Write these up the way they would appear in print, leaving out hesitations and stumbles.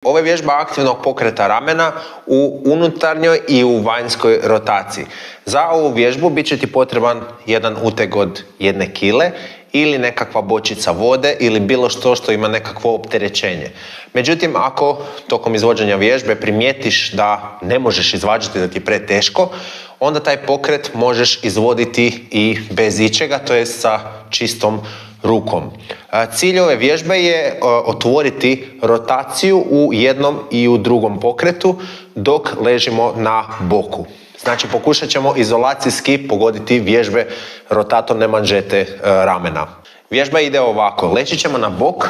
Ovo je vježba aktivnog pokreta ramena u unutarnjoj i u vanjskoj rotaciji. Za ovu vježbu bit će ti potreban jedan uteg od 1 kile ili nekakva bočica vode ili bilo što ima nekakvo opterećenje. Međutim, ako tokom izvođenja vježbe primijetiš da ne možeš izvađati, da ti je preteško, onda taj pokret možeš izvoditi i bez ičega, to je sa čistom rukom. Cilj ove vježbe je otvoriti rotaciju u jednom i u drugom pokretu dok ležimo na boku. Znači pokušat ćemo izolacijski pogoditi vježbe rotatorne manžete ramena. Vježba ide ovako, ležit ćemo na bok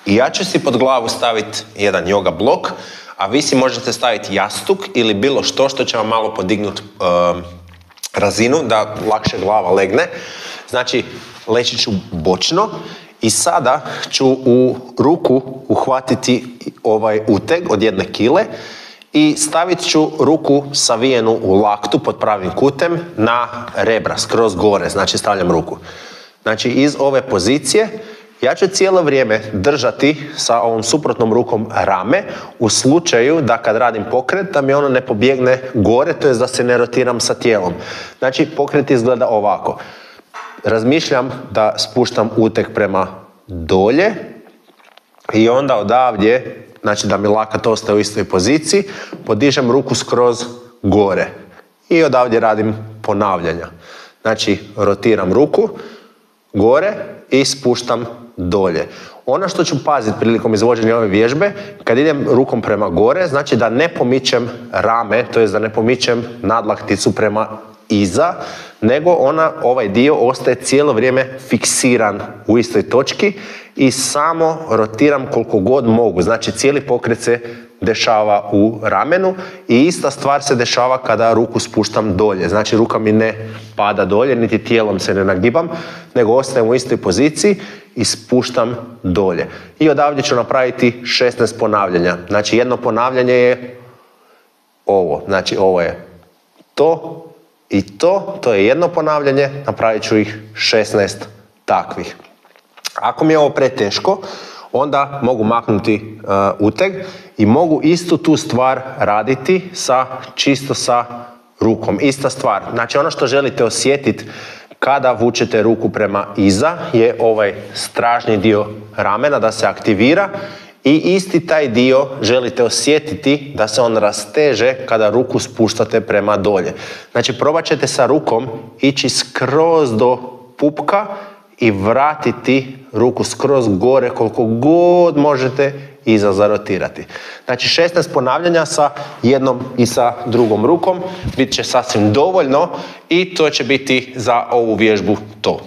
i ja ću si pod glavu staviti jedan yoga blok, a vi si možete staviti jastuk ili bilo što će vam malo podignuti razinu da lakše glava legne. Znači ležit ću bočno i sada ću u ruku uhvatiti ovaj uteg od 1 kile i stavit ću ruku savijenu u laktu pod pravim kutem na rebra, skroz gore, znači stavljam ruku. Znači iz ove pozicije ja ću cijelo vrijeme držati sa ovom suprotnom rukom rame u slučaju da kad radim pokret da mi ono ne pobjegne gore, to je da se ne rotiram sa tijelom. Znači pokret izgleda ovako. Razmišljam da spuštam uteg prema dolje i onda odavdje, znači da mi lakat ostaje u istoj poziciji, podižem ruku skroz gore i odavdje radim ponavljanja. Znači rotiram ruku gore i spuštam dolje. Ono što ću paziti prilikom izvođenja ove vježbe, kad idem rukom prema gore, znači da ne pomičem rame, to jest da ne pomičem nadlakticu prema iza, nego ovaj dio ostaje cijelo vrijeme fiksiran u istoj točki i samo rotiram koliko god mogu. Znači cijeli pokret se dešava u ramenu i ista stvar se dešava kada ruku spuštam dolje. Znači ruka mi ne pada dolje, niti tijelom se ne nagibam, nego ostajem u istoj poziciji i spuštam dolje. I odavdje ću napraviti 16 ponavljanja. Znači jedno ponavljanje je ovo. Znači ovo je to i to je jedno ponavljanje, napravit ću ih 16 takvih. Ako mi je ovo preteško, onda mogu maknuti uteg i mogu istu tu stvar raditi čisto sa rukom. Ista stvar. Znači ono što želite osjetiti kada vučete ruku prema iza je ovaj stražnji dio ramena da se aktivira i isti taj dio želite osjetiti da se on rasteže kada ruku spuštate prema dolje. Znači probat ćete sa rukom ići skroz do pupka i vratiti ruku skroz gore koliko god možete iza zarotirati. Znači 16 ponavljanja sa jednom i sa drugom rukom bit će sasvim dovoljno i to će biti za ovu vježbu to.